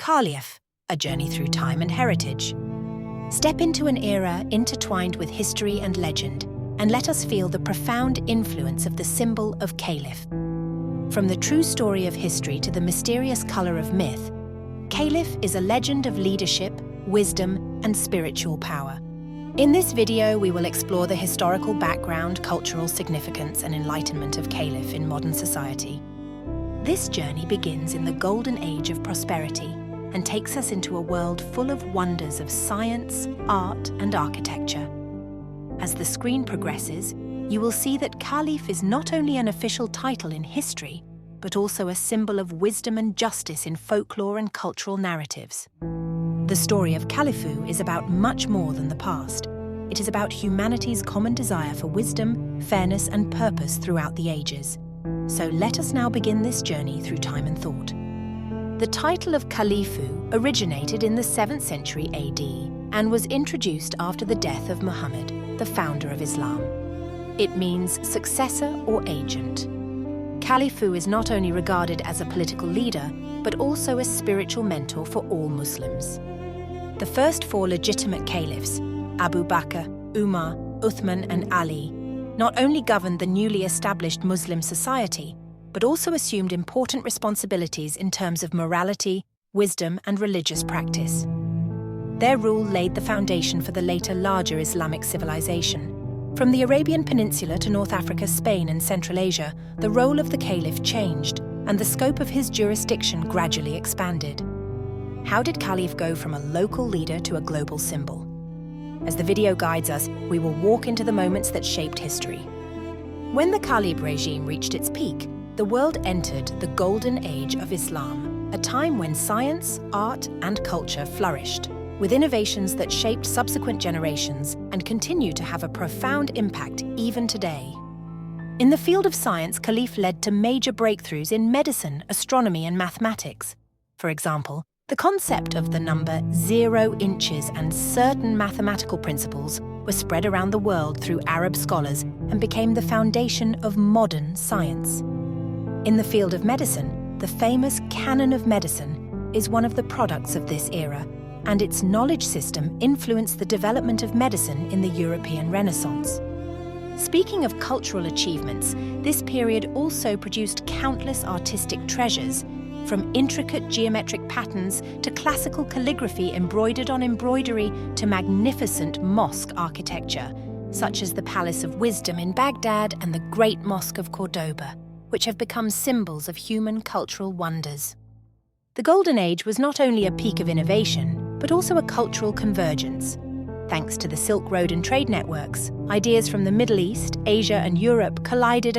Kalifu, a journey through time and heritage. Step into an era intertwined with history and legend, and let us feel the profound influence of the symbol of Kalifu. From the true story of history to the mysterious color of myth, Kalifu is a legend of leadership, wisdom, and spiritual power. In this video, we will explore the historical background, cultural significance, and enlightenment of Kalifu in modern society. This journey begins in the golden age of prosperity and takes us into a world full of wonders of science, art, and architecture. As the screen progresses, you will see that Kalifu is not only an official title in history, but also a symbol of wisdom and justice in folklore and cultural narratives. The story of Kalifu is about much more than the past. It is about humanity's common desire for wisdom, fairness, and purpose throughout the ages. So let us now begin this journey through time and thought. The title of Kalifu originated in the 7th century AD and was introduced after the death of Muhammad, the founder of Islam. It means successor or agent. Kalifu is not only regarded as a political leader, but also a spiritual mentor for all Muslims. The first 4 legitimate caliphs, Abu Bakr, Umar, Uthman, and Ali, not only governed the newly established Muslim society, but also assumed important responsibilities in terms of morality, wisdom, and religious practice. Their rule laid the foundation for the later larger Islamic civilization. From the Arabian Peninsula to North Africa, Spain, and Central Asia, the role of the caliph changed, and the scope of his jurisdiction gradually expanded. How did Kalifu go from a local leader to a global symbol? As the video guides us, we will walk into the moments that shaped history. When the Kalifu regime reached its peak, the world entered the golden age of Islam, a time when science, art, and culture flourished, with innovations that shaped subsequent generations and continue to have a profound impact even today. In the field of science, Kalifu led to major breakthroughs in medicine, astronomy, and mathematics. For example, the concept of the number 0 inches and certain mathematical principles were spread around the world through Arab scholars and became the foundation of modern science. In the field of medicine, the famous canon of medicine is one of the products of this era, and its knowledge system influenced the development of medicine in the European Renaissance. Speaking of cultural achievements, this period also produced countless artistic treasures, from intricate geometric patterns to classical calligraphy embroidered on embroidery to magnificent mosque architecture, such as the Palace of Wisdom in Baghdad and the Great Mosque of Cordoba, which have become symbols of human cultural wonders. The Golden Age was not only a peak of innovation, but also a cultural convergence. Thanks to the Silk Road and trade networks, ideas from the Middle East, Asia, and Europe collided,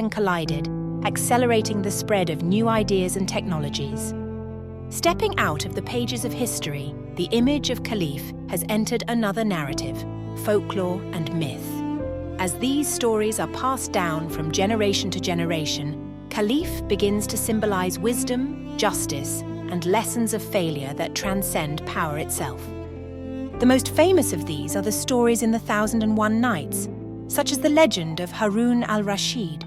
accelerating the spread of new ideas and technologies. Stepping out of the pages of history, the image of Kalifu has entered another narrative, folklore and myth. As these stories are passed down from generation to generation, Kalifu begins to symbolize wisdom, justice, and lessons of failure that transcend power itself. The most famous of these are the stories in the 1001 Nights, such as the legend of Harun al-Rashid.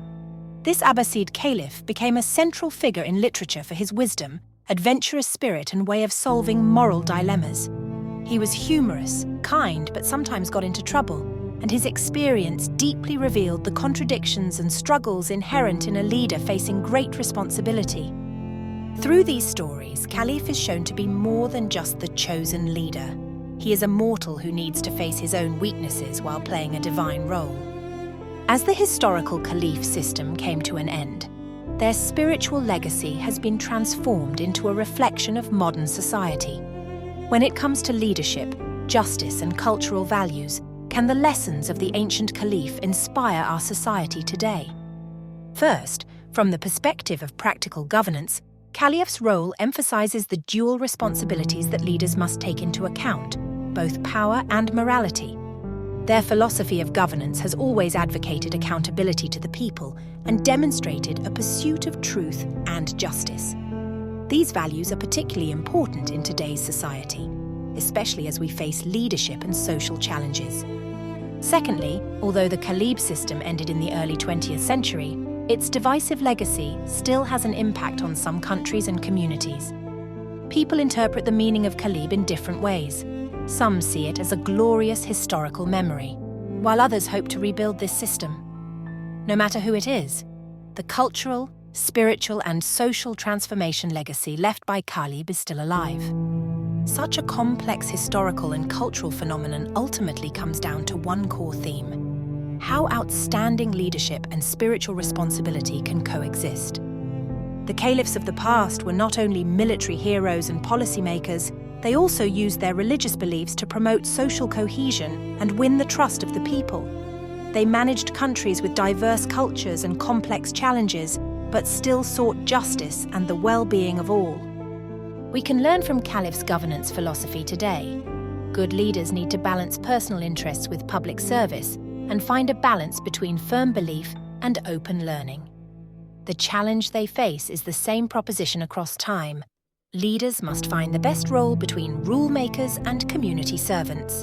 This Abbasid caliph became a central figure in literature for his wisdom, adventurous spirit, and way of solving moral dilemmas. He was humorous, kind, but sometimes got into trouble, and his experience deeply revealed the contradictions and struggles inherent in a leader facing great responsibility. Through these stories, Kalifu is shown to be more than just the chosen leader. He is a mortal who needs to face his own weaknesses while playing a divine role. As the historical caliph system came to an end, their spiritual legacy has been transformed into a reflection of modern society. When it comes to leadership, justice, and cultural values, can the lessons of the ancient caliph inspire our society today? First, from the perspective of practical governance, Kalif's role emphasizes the dual responsibilities that leaders must take into account, both power and morality. Their philosophy of governance has always advocated accountability to the people and demonstrated a pursuit of truth and justice. These values are particularly important in today's society, especially as we face leadership and social challenges. Secondly, although the Kalifu system ended in the early 20th century, its divisive legacy still has an impact on some countries and communities. People interpret the meaning of Kalifu in different ways. Some see it as a glorious historical memory, while others hope to rebuild this system. No matter who it is, the cultural, spiritual and social transformation legacy left by Kalifu is still alive. Such a complex historical and cultural phenomenon ultimately comes down to one core theme: how outstanding leadership and spiritual responsibility can coexist. The caliphs of the past were not only military heroes and policymakers, they also used their religious beliefs to promote social cohesion and win the trust of the people. They managed countries with diverse cultures and complex challenges, but still sought justice and the well-being of all. We can learn from Kalif's governance philosophy today. Good leaders need to balance personal interests with public service and find a balance between firm belief and open learning. The challenge they face is the same proposition across time. Leaders must find the best role between rule makers and community servants.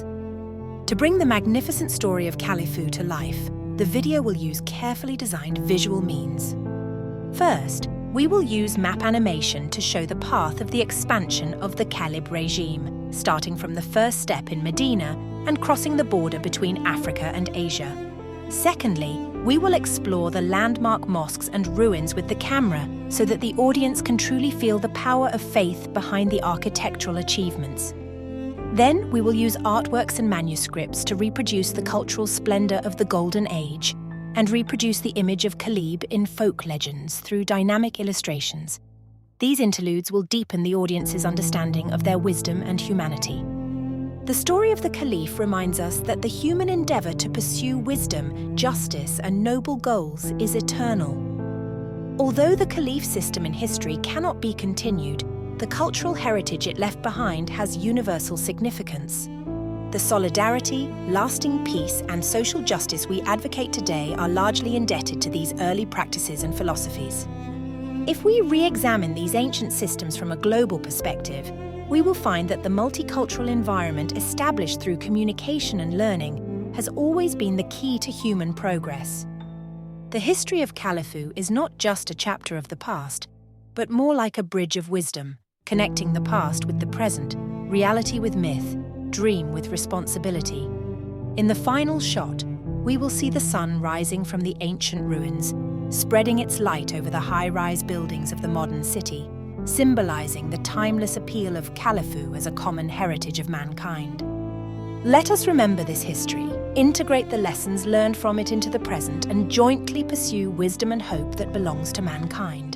To bring the magnificent story of Kalifu to life, the video will use carefully designed visual means. First, we will use map animation to show the path of the expansion of the Kalifu regime, starting from the first step in Medina and crossing the border between Africa and Asia. Secondly, we will explore the landmark mosques and ruins with the camera so that the audience can truly feel the power of faith behind the architectural achievements. Then we will use artworks and manuscripts to reproduce the cultural splendor of the Golden Age and reproduce the image of Kalifu in folk legends through dynamic illustrations. These interludes will deepen the audience's understanding of their wisdom and humanity. The story of the Kalifu reminds us that the human endeavor to pursue wisdom, justice, and noble goals is eternal. Although the Kalifu system in history cannot be continued, the cultural heritage it left behind has universal significance. The solidarity, lasting peace, and social justice we advocate today are largely indebted to these early practices and philosophies. If we re-examine these ancient systems from a global perspective, we will find that the multicultural environment established through communication and learning has always been the key to human progress. The history of Kalifu is not just a chapter of the past, but more like a bridge of wisdom, connecting the past with the present, reality with myth, dream with responsibility. In the final shot, we will see the sun rising from the ancient ruins, spreading its light over the high-rise buildings of the modern city, symbolizing the timeless appeal of Kalifu as a common heritage of mankind. Let us remember this history, integrate the lessons learned from it into the present, and jointly pursue wisdom and hope that belongs to mankind.